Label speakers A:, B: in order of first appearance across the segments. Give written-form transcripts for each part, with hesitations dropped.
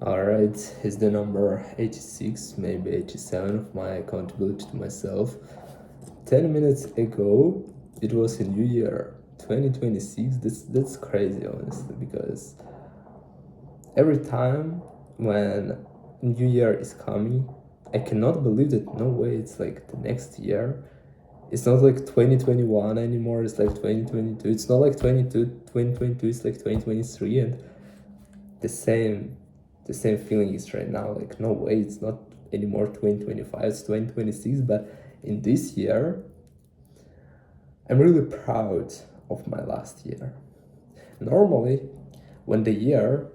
A: Alright, it's the number 86, maybe 87 of my accountability to myself. 10 minutes ago, it was a new year, 2026. That's crazy, honestly, because every time when new year is coming, I cannot believe that no way it's like the next year. It's not like 2021 anymore, it's like 2022. It's not like 2022, it's like 2023, and the same the same feeling is right now, like no way it's not anymore 2025, it's 2026. But in this year I'm really proud of my last year. Normally when the year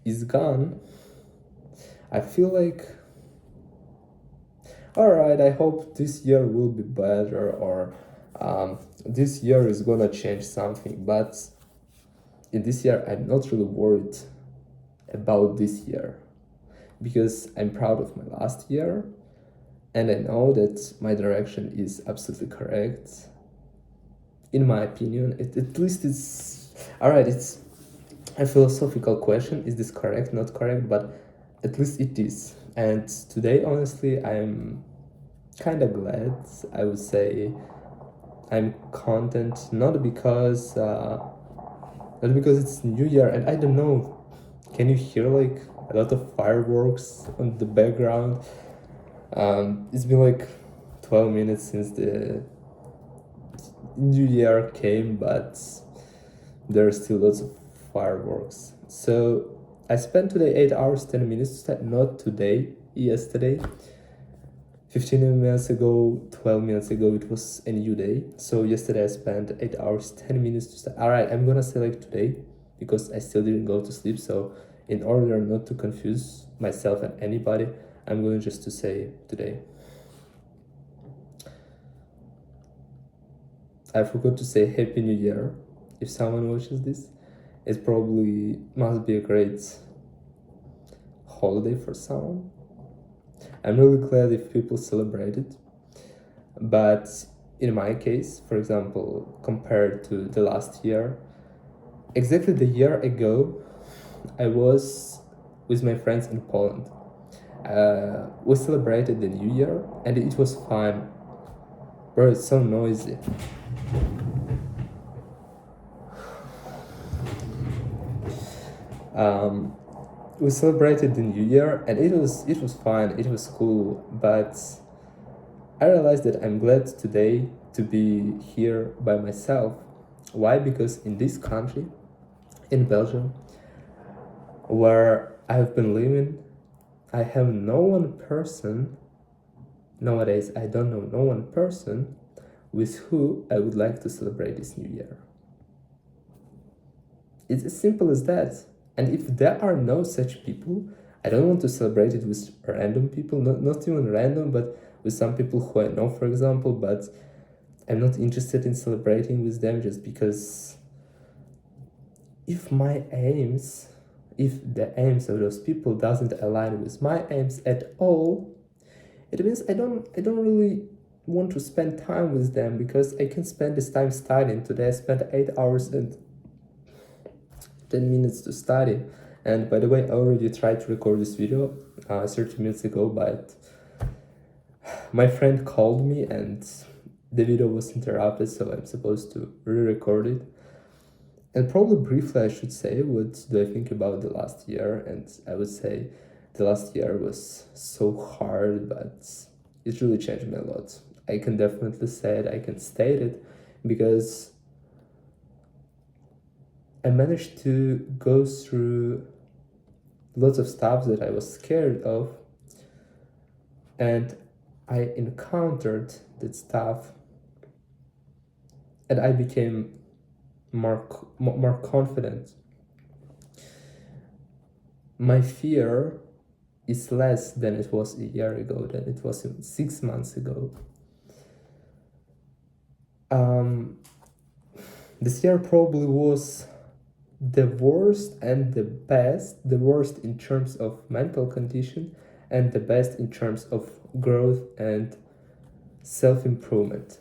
A: is gone, I feel like, all right, I hope this year will be better, or this year is gonna change something. But in this year I'm not really worried about this year, because I'm proud of my last year and I know that my direction is absolutely correct. In my opinion, at least it's all right. It's a philosophical question: is this correct, not correct? But at least it is. And today, honestly, I'm kind of glad. I would say I'm content, not because it's New Year, and I don't know. Can you hear like a lot of fireworks on the background? It's been like 12 minutes since the New Year came, but there are still lots of fireworks. So I spent today 8 hours 10 minutes, not today, yesterday. 15 minutes ago, 12 minutes ago, it was a new day. So yesterday I spent 8 hours 10 minutes to start. Alright, I'm gonna select today because I still didn't go to sleep. So in order not to confuse myself and anybody, I'm going just to say today. I forgot to say Happy New Year. If someone watches this, it probably must be a great holiday for someone. I'm really glad if people celebrate it. But in my case, for example, compared to the last year, exactly the year ago, I was with my friends in Poland. We celebrated the New Year and it was fun. Bro, it's so noisy. We celebrated the New Year and it was fun, it was cool, but I realized that I'm glad today to be here by myself. Why? Because in this country, in Belgium, where I've been living, I have no one person, nowadays I don't know no one person with who I would like to celebrate this New Year. It's as simple as that. And if there are no such people, I don't want to celebrate it with random people, not even random, but with some people who I know, for example, but I'm not interested in celebrating with them just because if the aims of those people doesn't align with my aims at all, it means I don't really want to spend time with them, because I can spend this time studying. Today I spent 8 hours and 10 minutes to study. And by the way, I already tried to record this video 30 minutes ago, but my friend called me and the video was interrupted, so I'm supposed to re-record it. And probably briefly I should say what do I think about the last year. And I would say the last year was so hard, but it really changed me a lot. I can definitely say it, I can state it, because I managed to go through lots of stuff that I was scared of, and I encountered that stuff and I became more confident. My fear is less than it was a year ago, than it was 6 months ago. This year probably was the worst and the best. The worst in terms of mental condition and the best in terms of growth and self-improvement.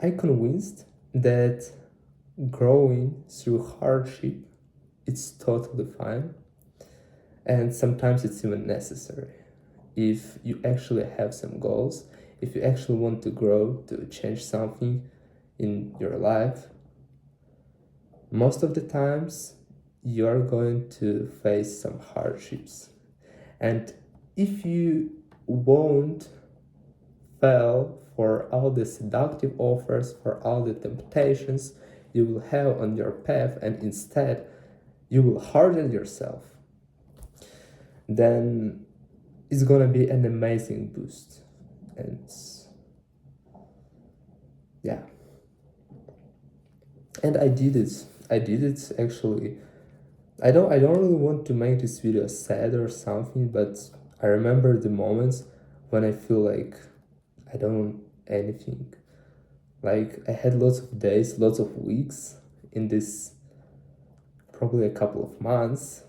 A: I'm convinced that growing through hardship, it's totally fine. And sometimes it's even necessary. If you actually have some goals, if you actually want to grow, to change something in your life, most of the times you're going to face some hardships. And if you won't fall for all the seductive offers, for all the temptations you will have on your path, and instead you will harden yourself, then it's gonna be an amazing boost. And yeah, and I did it actually. I don't really want to make this video sad or something, but I remember the moments when I feel like I don't want anything. Like I had lots of days, lots of weeks in this, probably a couple of months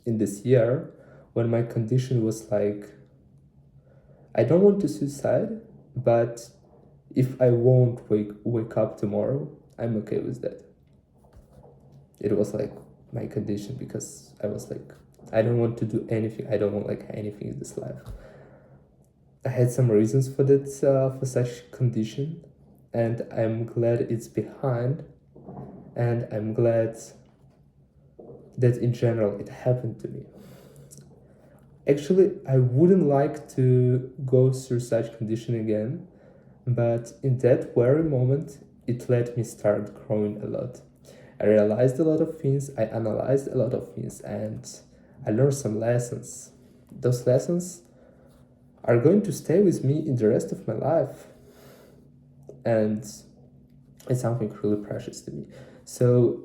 A: in this year, when my condition was like, I don't want to suicide, but if I won't wake up tomorrow, I'm okay with that. It was like my condition, because I was like, I don't want to do anything. I don't want like anything in this life. I had some reasons for that, for such condition, and I'm glad it's behind, and I'm glad that in general it happened to me. Actually, I wouldn't like to go through such condition again, but in that very moment, it let me start growing a lot. I realized a lot of things, I analyzed a lot of things, and I learned some lessons. Those lessons are going to stay with me in the rest of my life, and it's something really precious to me. So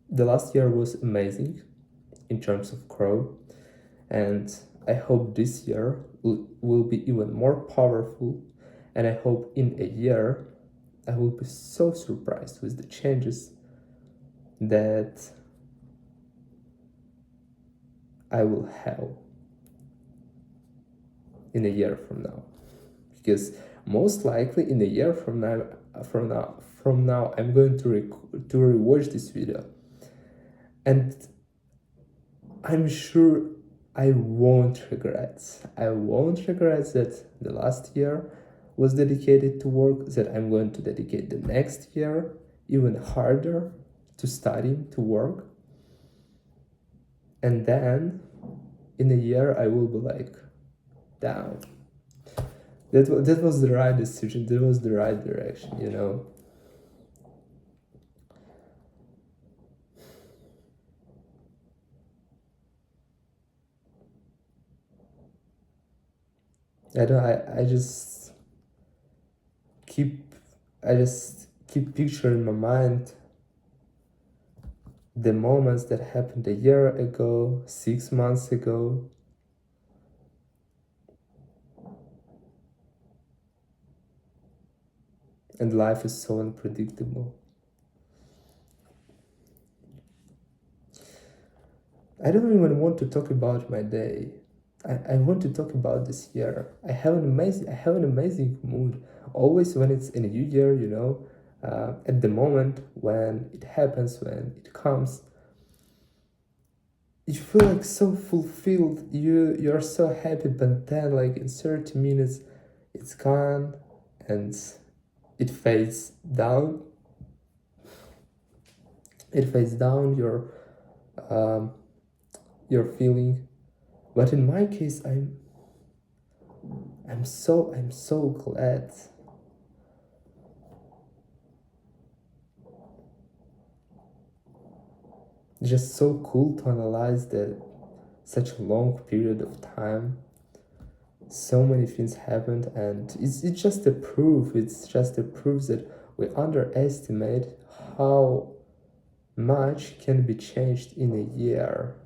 A: the last year was amazing in terms of growth, and I hope this year will be even more powerful, and I hope in a year I will be so surprised with the changes that I will have in a year from now. Because most likely in a year from now I'm going to rewatch this video, and I'm sure I won't regret that the last year was dedicated to work, that I'm going to dedicate the next year even harder to studying, to work. And then in a year I will be like, damn, that was the right decision, that was the right direction, you know. I just keep picturing in my mind the moments that happened a year ago, 6 months ago. And life is so unpredictable. I don't even want to talk about my day. I want to talk about this year. I have an amazing mood. Always when it's in a new year, you know, at the moment when it happens, when it comes, you feel like so fulfilled. You're so happy, but then like in 30 minutes, it's gone, and it fades down. It fades down your feeling. But in my case, I'm so glad. It's just so cool to analyze that such a long period of time, so many things happened, and it's just a proof. It's just a proof that we underestimate how much can be changed in a year.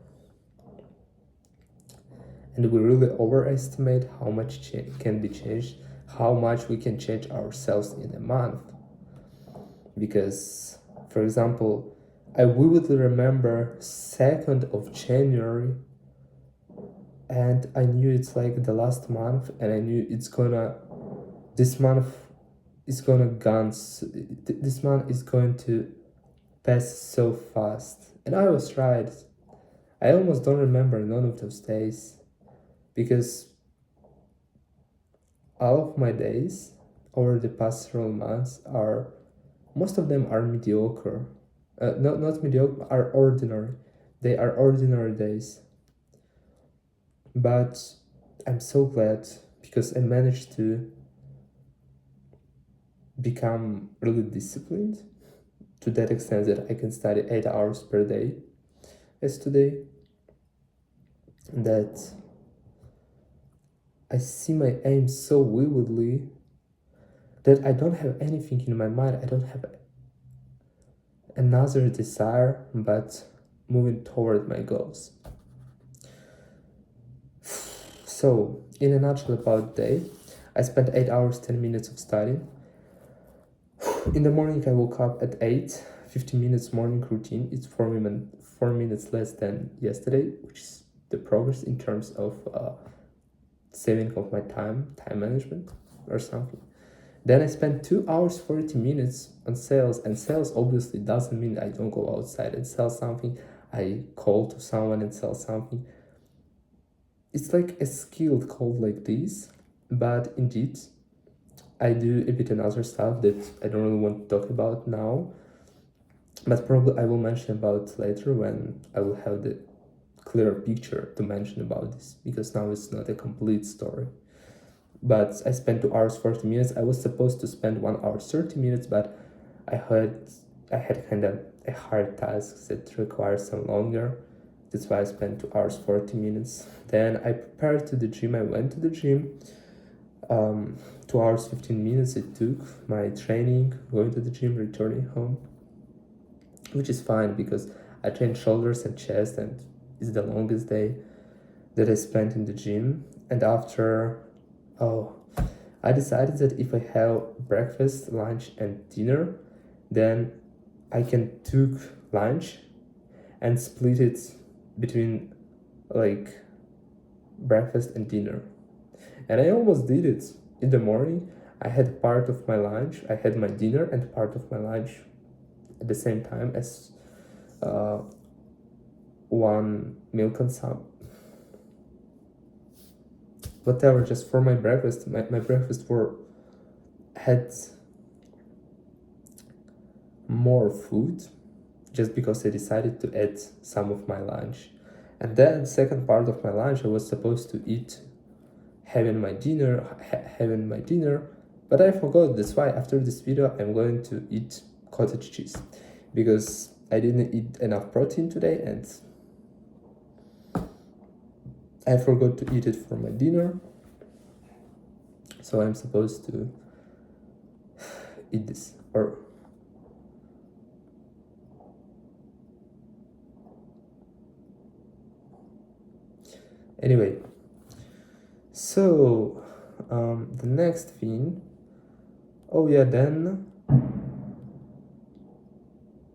A: And we really overestimate how much can be changed, how much we can change ourselves in a month. Because, for example, I vividly remember 2nd of January, and I knew it's like the last month, and I knew this month is going to passed so fast. And I was right. I almost don't remember none of those days because all of my days over the past several months are, most of them are mediocre. Not mediocre, are ordinary. They are ordinary days. But I'm so glad because I managed to become really disciplined to that extent that I can study 8 hours per day as today. That I see my aim so vividly that I don't have anything in my mind. I don't have another desire but moving toward my goals. So, in a nutshell about the day, I spent 8 hours 10 minutes of studying. In the morning I woke up at 8, 15 minutes morning routine. It's 4 minutes less than yesterday, which is the progress in terms of saving of my time management or something. Then I spent 2 hours 40 minutes on sales, and sales obviously doesn't mean I don't go outside and sell something. I call to someone and sell something. It's like a skilled call like this, but indeed I do a bit another stuff that I don't really want to talk about now, but probably I will mention about later when I will have the clearer picture to mention about this, because now it's not a complete story. But I spent 2 hours 40 minutes. I was supposed to spend 1 hour 30 minutes, but I had kind of a hard task that requires some longer. That's why I spent 2 hours 40 minutes. Then I prepared to the gym. I went to the gym. 2 hours 15 minutes it took my training, going to the gym, returning home, which is fine because I trained shoulders and chest, and it's the longest day that I spent in the gym. And after, I decided that if I have breakfast, lunch, and dinner, then I can take lunch and split it between like breakfast and dinner. And I almost did it. In the morning, I had part of my lunch, I had my dinner and part of my lunch at the same time as one milk and some whatever, just for my breakfast. My breakfast had more food just because I decided to add some of my lunch. And then second part of my lunch I was supposed to eat having my dinner, but I forgot. That's why after this video I'm going to eat cottage cheese, because I didn't eat enough protein today and I forgot to eat it for my dinner. So I'm supposed to eat this, or anyway. So the next thing, then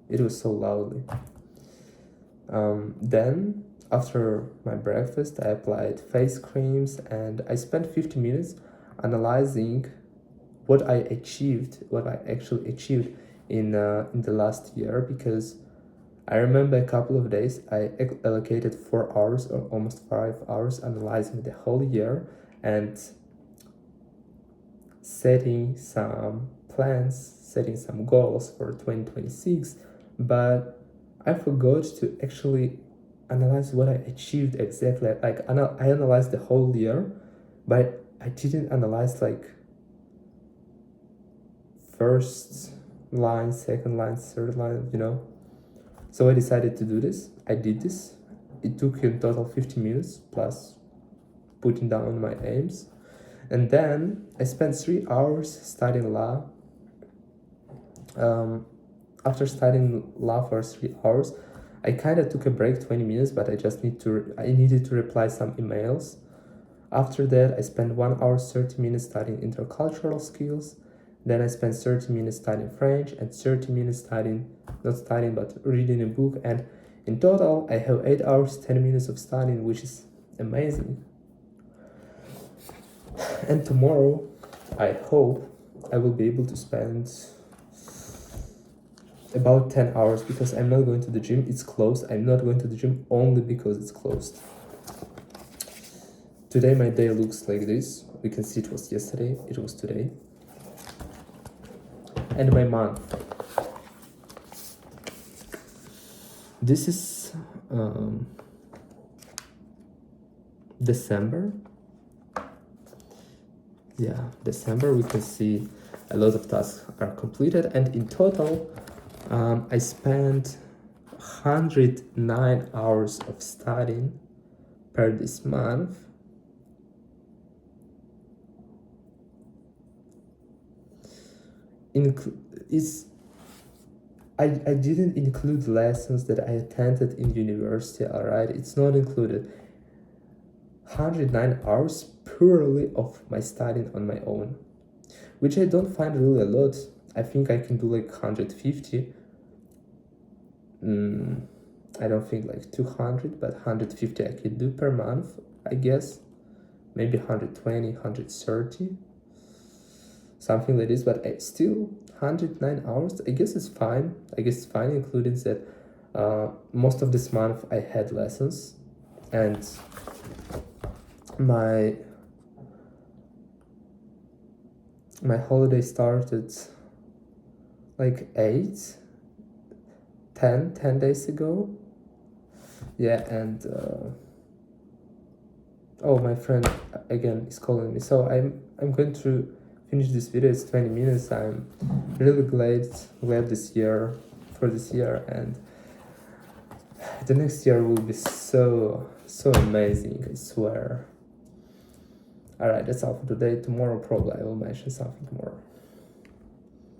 A: it was so loudly. Then after my breakfast I applied face creams and I spent 50 minutes analyzing what I actually achieved in the last year, because I remember a couple of days I allocated 4 hours or almost 5 hours analyzing the whole year and setting some plans, setting some goals for 2026, but I forgot to actually analyze what I achieved exactly. Like I analyzed the whole year, but I didn't analyze like first line, second line, third line, So I decided to do this. I did this. It took in total 50 minutes plus putting down my aims. And then I spent 3 hours studying law. After studying law for 3 hours, I kind of took a break, 20 minutes, but I needed to reply some emails. After that, I spent 1 hour 30 minutes studying intercultural skills. Then I spent 30 minutes studying French and 30 minutes reading a book. And in total, I have 8 hours 10 minutes of studying, which is amazing. And tomorrow, I hope I will be able to spend about 10 hours because I'm not going to the gym. It's closed. I'm not going to the gym only because it's closed. Today my day looks like this. You can see it was yesterday, it was today. And my month. This is December. Yeah, December. We can see a lot of tasks are completed, and in total I spent 109 hours of studying per this month. I didn't include lessons that I attended in university, alright? It's not included. 109 hours purely of my studying on my own, which I don't find really a lot. I think I can do like 150. I don't think like 200, but 150 I can do per month, I guess. Maybe 120, 130. Something like this, but I still 109 hours. I guess it's fine. Including that most of this month I had lessons, and my holiday started like 10 days ago. Yeah, and oh, my friend again is calling me, so I'm going to finish this video. It's 20 minutes. I'm really glad this year, and the next year will be so amazing, I swear. Alright, that's all for today. Tomorrow probably I will mention something more.